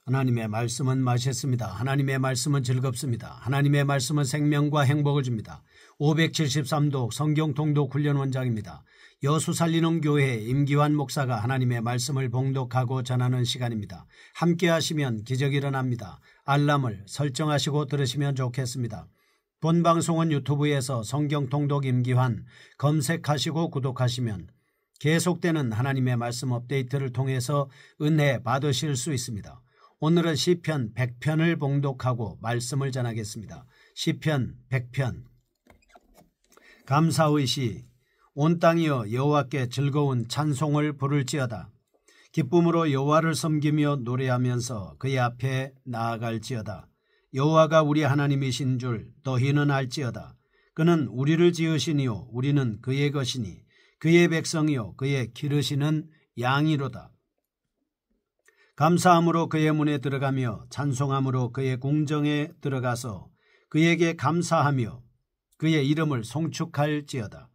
하나님의 말씀은 맛있습니다. 하나님의 말씀은 즐겁습니다. 하나님의 말씀은 생명과 행복을 줍니다. 573도 성경 통독 훈련 원장입니다. 여수 살리는 교회 임기환 목사가 하나님의 말씀을 봉독하고 전하는 시간입니다. 함께 하시면 기적이 일어납니다. 알람을 설정하시고 들으시면 좋겠습니다. 본 방송은 유튜브에서 성경 통독 임기환 검색하시고 구독하시면 계속되는 하나님의 말씀 업데이트를 통해서 은혜 받으실 수 있습니다. 오늘은 시편 100편을 봉독하고 말씀을 전하겠습니다. 시편 100편. 감사의 시. 온 땅이여 여호와께 즐거운 찬송을 부를지어다. 기쁨으로 여호와를 섬기며 노래하면서 그의 앞에 나아갈지어다. 여호와가 우리 하나님이신 줄 너희는 알지어다. 그는 우리를 지으시니요 우리는 그의 것이니 그의 백성이요 그의 기르시는 양이로다. 감사함으로 그의 문에 들어가며 찬송함으로 그의 궁정에 들어가서 그에게 감사하며 그의 이름을 송축할지어다.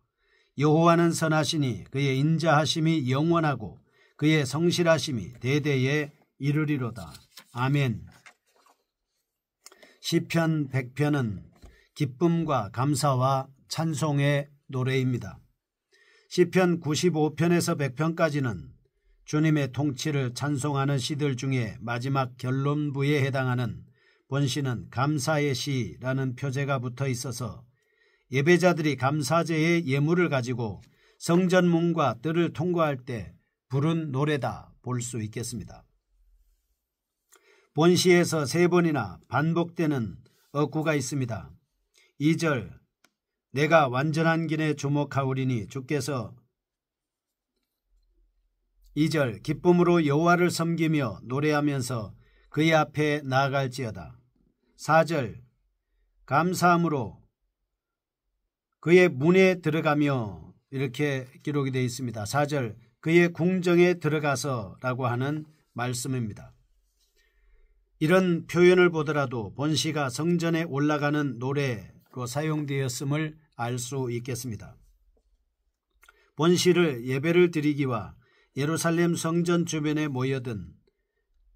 여호와는 선하시니 그의 인자하심이 영원하고 그의 성실하심이 대대에 이르리로다. 아멘. 시편 100편은 기쁨과 감사와 찬송의 노래입니다. 시편 95편에서 100편까지는 주님의 통치를 찬송하는 시들 중에 마지막 결론부에 해당하는 본시는 감사의 시라는 표제가 붙어 있어서 예배자들이 감사제의 예물을 가지고 성전문과 뜰을 통과할 때 부른 노래다 볼 수 있겠습니다. 본시에서 3번이나 반복되는 어구가 있습니다. 2절 내가 완전한 길에 주목하오리니 주께서 2절 기쁨으로 여호와를 섬기며 노래하면서 그의 앞에 나아갈지어다. 4절 감사함으로 그의 문에 들어가며 이렇게 기록이 되어 있습니다. 4절 그의 궁정에 들어가서 라고 하는 말씀입니다. 이런 표현을 보더라도 본시가 성전에 올라가는 노래로 사용되었음을 알 수 있겠습니다. 본시를 예배를 드리기와 예루살렘 성전 주변에 모여든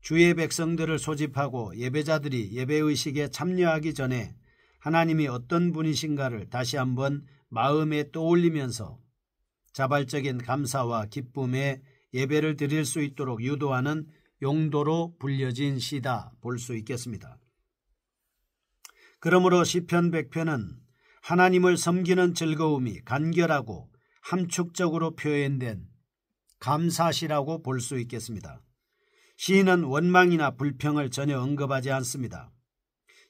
주의 백성들을 소집하고 예배자들이 예배의식에 참여하기 전에 하나님이 어떤 분이신가를 다시 한번 마음에 떠올리면서 자발적인 감사와 기쁨에 예배를 드릴 수 있도록 유도하는 용도로 불려진 시다 볼 수 있겠습니다. 그러므로 시편 100편은 하나님을 섬기는 즐거움이 간결하고 함축적으로 표현된 감사시라고 볼 수 있겠습니다. 시인은 원망이나 불평을 전혀 언급하지 않습니다.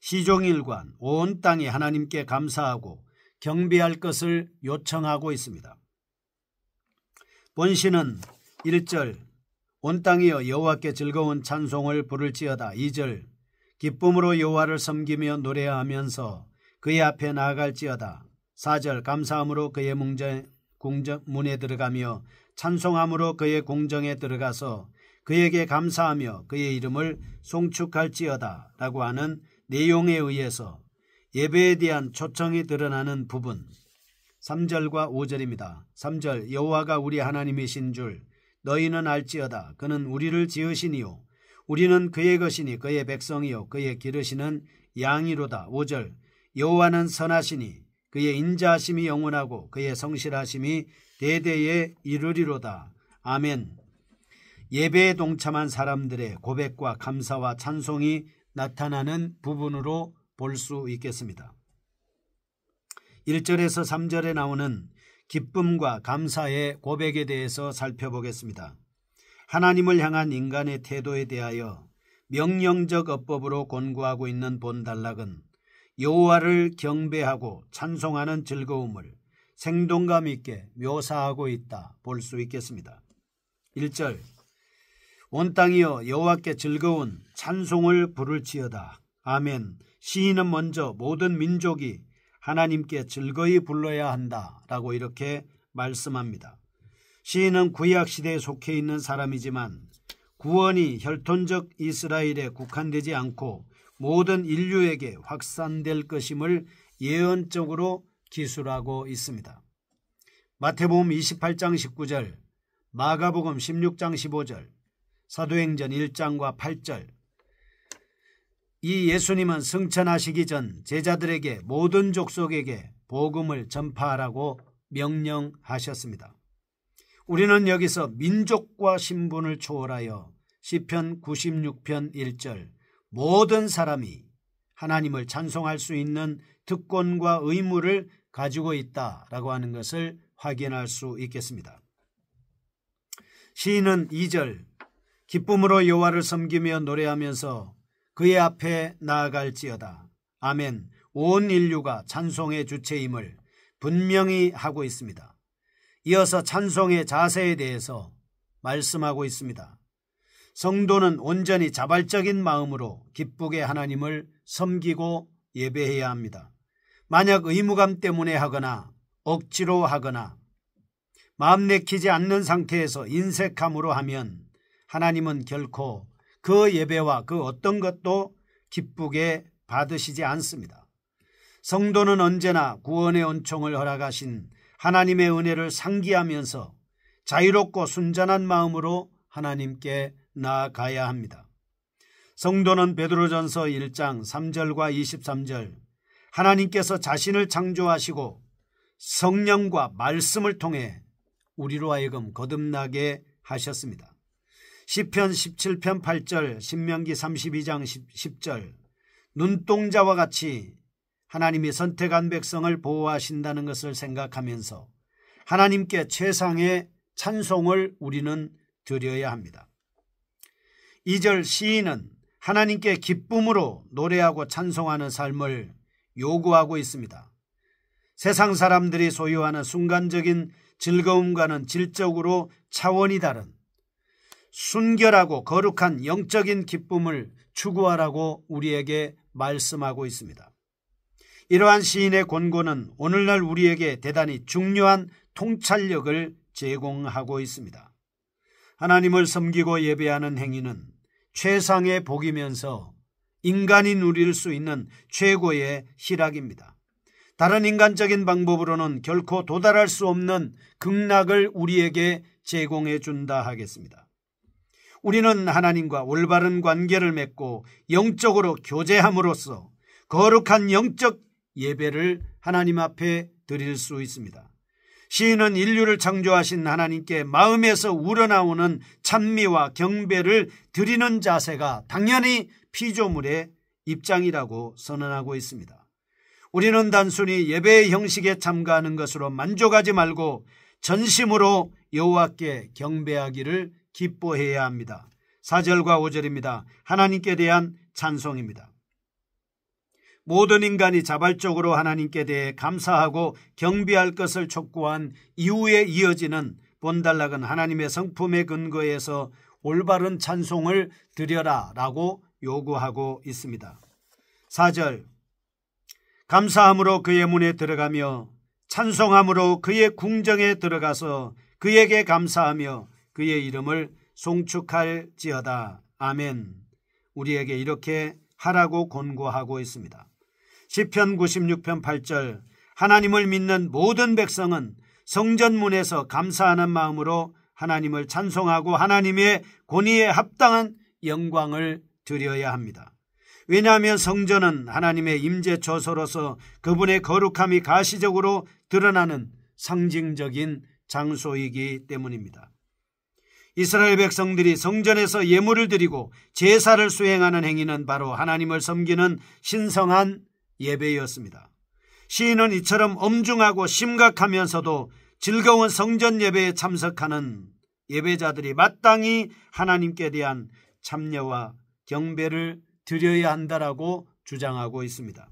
시종일관 온 땅이 하나님께 감사하고 경배할 것을 요청하고 있습니다. 본시는 1절 온 땅이여 여호와께 즐거운 찬송을 부를지어다. 2절 기쁨으로 여호와를 섬기며 노래하면서 그의 앞에 나아갈지어다. 4절 감사함으로 그의 문에 들어가며 찬송함으로 그의 궁정에 들어가서 그에게 감사하며 그의 이름을 송축할지어다 라고 하는 내용에 의해서 예배에 대한 초청이 드러나는 부분 3절과 5절입니다. 3절 여호와가 우리 하나님이신 줄 너희는 알지어다. 그는 우리를 지으시니요 우리는 그의 것이니 그의 백성이요 그의 기르시는 양이로다. 5절 여호와는 선하시니 그의 인자하심이 영원하고 그의 성실하심이 대대에 이르리로다. 아멘. 예배에 동참한 사람들의 고백과 감사와 찬송이 나타나는 부분으로 볼 수 있겠습니다. 1절에서 3절에 나오는 기쁨과 감사의 고백에 대해서 살펴보겠습니다. 하나님을 향한 인간의 태도에 대하여 명령적 어법으로 권고하고 있는 본단락은 여호와를 경배하고 찬송하는 즐거움을 생동감 있게 묘사하고 있다 볼 수 있겠습니다. 1절 온 땅이여 여호와께 즐거운 찬송을 부를지어다. 아멘. 시인은 먼저 모든 민족이 하나님께 즐거이 불러야 한다라고 이렇게 말씀합니다. 시인은 구약시대에 속해 있는 사람이지만 구원이 혈통적 이스라엘에 국한되지 않고 모든 인류에게 확산될 것임을 예언적으로 기술하고 있습니다. 마태복음 28장 19절, 마가복음 16장 15절, 사도행전 1장과 8절, 이 예수님은 승천하시기 전 제자들에게 모든 족속에게 복음을 전파하라고 명령하셨습니다. 우리는 여기서 민족과 신분을 초월하여 시편 96편 1절 모든 사람이 하나님을 찬송할 수 있는 특권과 의무를 가지고 있다라고 하는 것을 확인할 수 있겠습니다. 시인은 2절 기쁨으로 여호와를 섬기며 노래하면서 그의 앞에 나아갈지어다. 아멘. 온 인류가 찬송의 주체임을 분명히 하고 있습니다. 이어서 찬송의 자세에 대해서 말씀하고 있습니다. 성도는 온전히 자발적인 마음으로 기쁘게 하나님을 섬기고 예배해야 합니다. 만약 의무감 때문에 하거나 억지로 하거나 마음 내키지 않는 상태에서 인색함으로 하면 하나님은 결코 그 예배와 그 어떤 것도 기쁘게 받으시지 않습니다. 성도는 언제나 구원의 은총을 허락하신 하나님의 은혜를 상기하면서 자유롭고 순전한 마음으로 하나님께 나아가야 합니다. 성도는 베드로전서 1장 3절과 23절 하나님께서 자신을 창조하시고 성령과 말씀을 통해 우리로 하여금 거듭나게 하셨습니다. 시편 17편 8절 신명기 32장 10절 눈동자와 같이 하나님이 선택한 백성을 보호하신다는 것을 생각하면서 하나님께 최상의 찬송을 우리는 드려야 합니다. 2절 시인은 하나님께 기쁨으로 노래하고 찬송하는 삶을 요구하고 있습니다. 세상 사람들이 소유하는 순간적인 즐거움과는 질적으로 차원이 다른 순결하고 거룩한 영적인 기쁨을 추구하라고 우리에게 말씀하고 있습니다. 이러한 시인의 권고는 오늘날 우리에게 대단히 중요한 통찰력을 제공하고 있습니다. 하나님을 섬기고 예배하는 행위는 최상의 복이면서 인간이 누릴 수 있는 최고의 희락입니다. 다른 인간적인 방법으로는 결코 도달할 수 없는 극락을 우리에게 제공해 준다 하겠습니다. 우리는 하나님과 올바른 관계를 맺고 영적으로 교제함으로써 거룩한 영적 예배를 하나님 앞에 드릴 수 있습니다. 시인은 인류를 창조하신 하나님께 마음에서 우러나오는 찬미와 경배를 드리는 자세가 당연히 피조물의 입장이라고 선언하고 있습니다. 우리는 단순히 예배의 형식에 참가하는 것으로 만족하지 말고 전심으로 여호와께 경배하기를 기뻐해야 합니다. 4절과 5절입니다. 하나님께 대한 찬송입니다. 모든 인간이 자발적으로 하나님께 대해 감사하고 경배할 것을 촉구한 이후에 이어지는 본단락은 하나님의 성품의 근거에서 올바른 찬송을 드려라 라고 요구하고 있습니다. 4절 감사함으로 그의 문에 들어가며 찬송함으로 그의 궁정에 들어가서 그에게 감사하며 그의 이름을 송축할지어다. 아멘. 우리에게 이렇게 하라고 권고하고 있습니다. 시편 96편 8절 하나님을 믿는 모든 백성은 성전문에서 감사하는 마음으로 하나님을 찬송하고 하나님의 권위에 합당한 영광을 드려야 합니다. 왜냐하면 성전은 하나님의 임재처소로서 그분의 거룩함이 가시적으로 드러나는 상징적인 장소이기 때문입니다. 이스라엘 백성들이 성전에서 예물을 드리고 제사를 수행하는 행위는 바로 하나님을 섬기는 신성한 예배였습니다. 시인은 이처럼 엄중하고 심각하면서도 즐거운 성전 예배에 참석하는 예배자들이 마땅히 하나님께 대한 참여와 경배를 드려야 한다라고 주장하고 있습니다.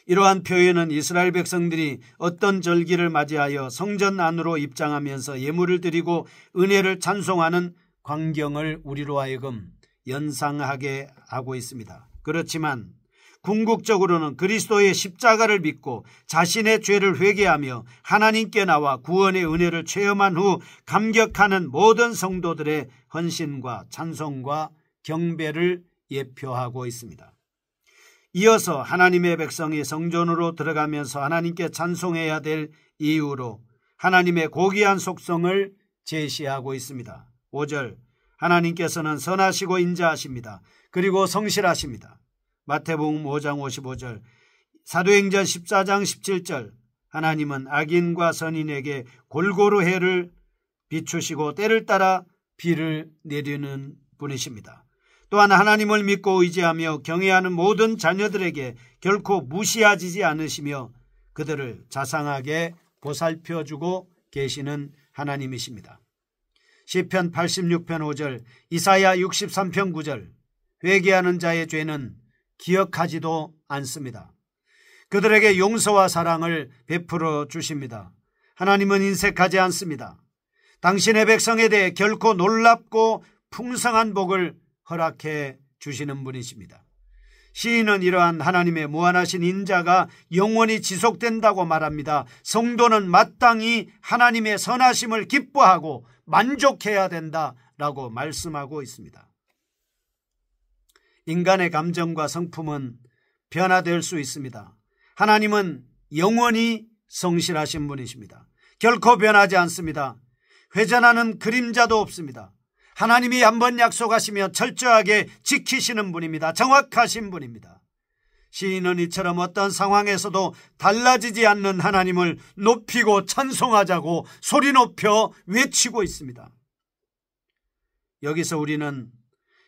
이러한 표현은 이스라엘 백성들이 어떤 절기를 맞이하여 성전 안으로 입장하면서 예물을 드리고 은혜를 찬송하는 광경을 우리로 하여금 연상하게 하고 있습니다. 그렇지만 궁극적으로는 그리스도의 십자가를 믿고 자신의 죄를 회개하며 하나님께 나와 구원의 은혜를 체험한 후 감격하는 모든 성도들의 헌신과 찬송과 경배를 예표하고 있습니다. 이어서 하나님의 백성이 성전으로 들어가면서 하나님께 찬송해야 될 이유로 하나님의 고귀한 속성을 제시하고 있습니다. 5절 하나님께서는 선하시고 인자하십니다. 그리고 성실하십니다. 마태복음 5장 55절, 사도행전 14장 17절, 하나님은 악인과 선인에게 골고루 해를 비추시고 때를 따라 비를 내리는 분이십니다. 또한 하나님을 믿고 의지하며 경외하는 모든 자녀들에게 결코 무시하지 않으시며 그들을 자상하게 보살펴주고 계시는 하나님이십니다. 시편 86편 5절, 이사야 63편 9절, 회개하는 자의 죄는 기억하지도 않습니다. 그들에게 용서와 사랑을 베풀어 주십니다. 하나님은 인색하지 않습니다. 당신의 백성에 대해 결코 놀랍고 풍성한 복을 허락해 주시는 분이십니다. 시인은 이러한 하나님의 무한하신 인자가 영원히 지속된다고 말합니다. 성도는 마땅히 하나님의 선하심을 기뻐하고 만족해야 된다라고 말씀하고 있습니다. 인간의 감정과 성품은 변화될 수 있습니다. 하나님은 영원히 성실하신 분이십니다. 결코 변하지 않습니다. 회전하는 그림자도 없습니다. 하나님이 한번 약속하시면 철저하게 지키시는 분입니다. 정확하신 분입니다. 시인은 이처럼 어떤 상황에서도 달라지지 않는 하나님을 높이고 찬송하자고 소리 높여 외치고 있습니다. 여기서 우리는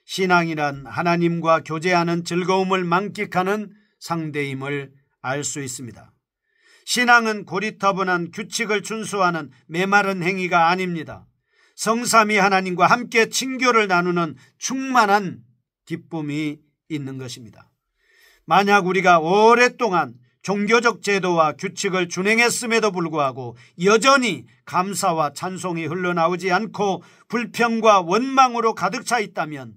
신앙이란 하나님과 교제하는 즐거움을 만끽하는 상대임을 알 수 있습니다. 신앙은 고리타분한 규칙을 준수하는 메마른 행위가 아닙니다. 성삼위 하나님과 함께 친교를 나누는 충만한 기쁨이 있는 것입니다. 만약 우리가 오랫동안 종교적 제도와 규칙을 준행했음에도 불구하고 여전히 감사와 찬송이 흘러나오지 않고 불평과 원망으로 가득 차 있다면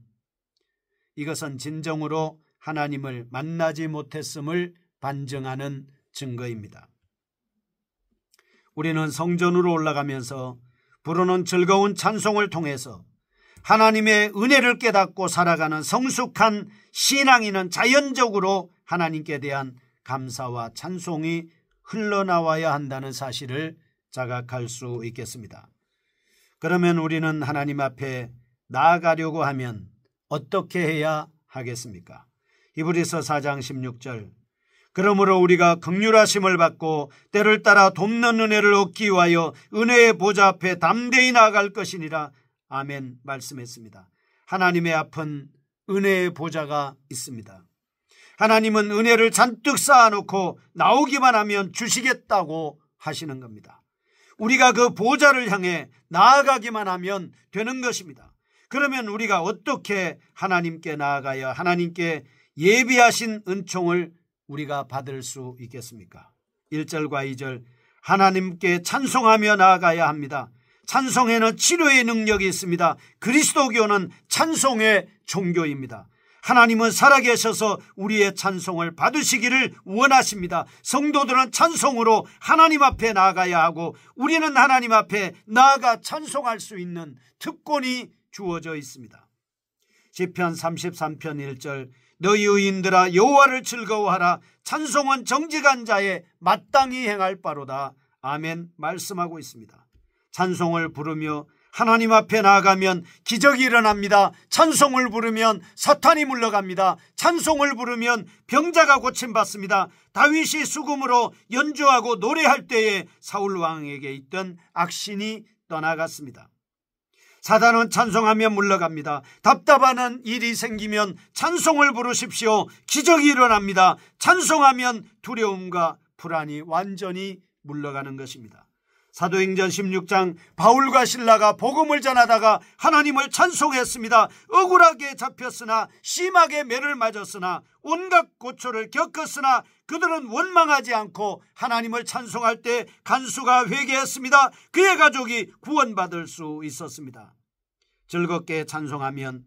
이것은 진정으로 하나님을 만나지 못했음을 반증하는 증거입니다. 우리는 성전으로 올라가면서 부르는 즐거운 찬송을 통해서 하나님의 은혜를 깨닫고 살아가는 성숙한 신앙인은 자연적으로 하나님께 대한 감사와 찬송이 흘러나와야 한다는 사실을 자각할 수 있겠습니다. 그러면 우리는 하나님 앞에 나아가려고 하면 어떻게 해야 하겠습니까? 히브리서 4장 16절, 그러므로 우리가 긍휼하심을 받고 때를 따라 돕는 은혜를 얻기 위하여 은혜의 보좌 앞에 담대히 나아갈 것이니라. 아멘 말씀했습니다. 하나님의 앞은 은혜의 보좌가 있습니다. 하나님은 은혜를 잔뜩 쌓아놓고 나오기만 하면 주시겠다고 하시는 겁니다. 우리가 그 보좌를 향해 나아가기만 하면 되는 것입니다. 그러면 우리가 어떻게 하나님께 나아가야 하나님께 예비하신 은총을 우리가 받을 수 있겠습니까? 1절과 2절, 하나님께 찬송하며 나아가야 합니다. 찬송에는 치료의 능력이 있습니다. 그리스도교는 찬송의 종교입니다. 하나님은 살아계셔서 우리의 찬송을 받으시기를 원하십니다. 성도들은 찬송으로 하나님 앞에 나아가야 하고 우리는 하나님 앞에 나아가 찬송할 수 있는 특권이 주어져 있습니다. 시편 33편 1절, 너희 의인들아 여호와를 즐거워하라. 찬송은 정직한 자의 마땅히 행할 바로다. 아멘 말씀하고 있습니다. 찬송을 부르며 하나님 앞에 나아가면 기적이 일어납니다. 찬송을 부르면 사탄이 물러갑니다. 찬송을 부르면 병자가 고침받습니다. 다윗이 수금으로 연주하고 노래할 때에 사울 왕에게 있던 악신이 떠나갔습니다. 사단은 찬송하면 물러갑니다. 답답한 일이 생기면 찬송을 부르십시오. 기적이 일어납니다. 찬송하면 두려움과 불안이 완전히 물러가는 것입니다. 사도행전 16장, 바울과 실라가 복음을 전하다가 하나님을 찬송했습니다. 억울하게 잡혔으나 심하게 매를 맞았으나 온갖 고초를 겪었으나 그들은 원망하지 않고 하나님을 찬송할 때 간수가 회개했습니다. 그의 가족이 구원받을 수 있었습니다. 즐겁게 찬송하면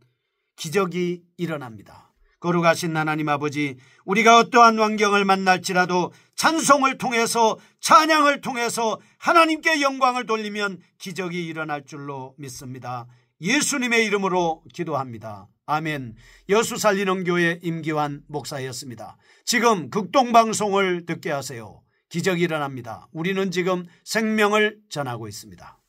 기적이 일어납니다. 거룩하신 하나님 아버지, 우리가 어떠한 환경을 만날지라도 찬송을 통해서, 찬양을 통해서 하나님께 영광을 돌리면 기적이 일어날 줄로 믿습니다. 예수님의 이름으로 기도합니다. 아멘. 여수 살리는 교회 임기환 목사였습니다. 지금 극동방송을 듣게 하세요. 기적이 일어납니다. 우리는 지금 생명을 전하고 있습니다.